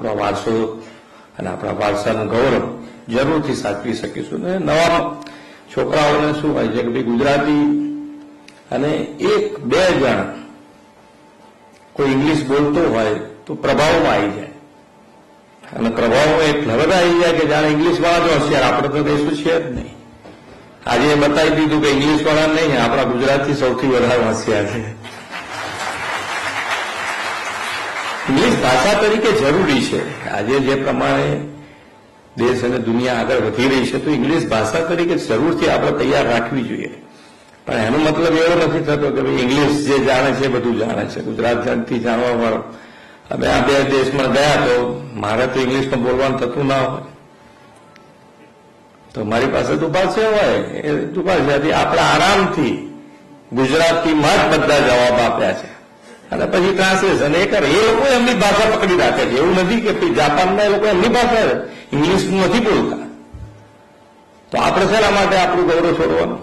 આપણો વારસો અને આપણા વારસાનું ગૌરવ જરૂરથી સાચવી શકીશું. ને નવા છોકરાઓને શું હોય છે કે ભાઈ ગુજરાતી અને એક બે જણ કોઈ ઇંગ્લિશ બોલતો હોય તો પ્રભાવમાં આવી જાય, અને પ્રભાવમાં એક લહર આવી જાય કે જાણે ઇંગ્લિશવાળા જ હોશિયાર, આપણે તો દેશું છે જ નહીં. આજે એ બતાવી દીધું કે ઇંગ્લિશવાળા નહીં, આપણા ગુજરાતથી સૌથી વધારે હોશિયાર છે. ઇંગ્લિશ ભાષા તરીકે જરૂરી છે. આજે જે પ્રમાણે દેશ અને દુનિયા આગળ વધી રહી છે તો ઇંગ્લિશ ભાષા તરીકે જરૂરથી આપણે તૈયાર રાખવી જોઈએ. પણ એનો મતલબ એવો નથી થતો કે ભાઈ ઇંગ્લિશ જે જાણે છે બધું જાણે છે. ગુજરાતથી જાણવા વાળો હવે આ બે દેશમાં ગયા તો મારે તો ઇંગ્લિશમાં બોલવાનું થતું ના હોય, તો મારી પાસે દુભાષા હોય એ દુભાષાથી આપણે આરામથી ગુજરાતીમાં જ બધા જવાબ આપ્યા છે, અને પછી ટ્રાન્સલેશન એ કરે. એ લોકો એમની ભાષા પકડી રાખે છે. એવું નથી કે જાપાનના લોકો એમની ભાષા ઇંગ્લિશ નથી બોલતા, તો આપણે શેના માટે આપણું ગૌરવ છોડવાનું?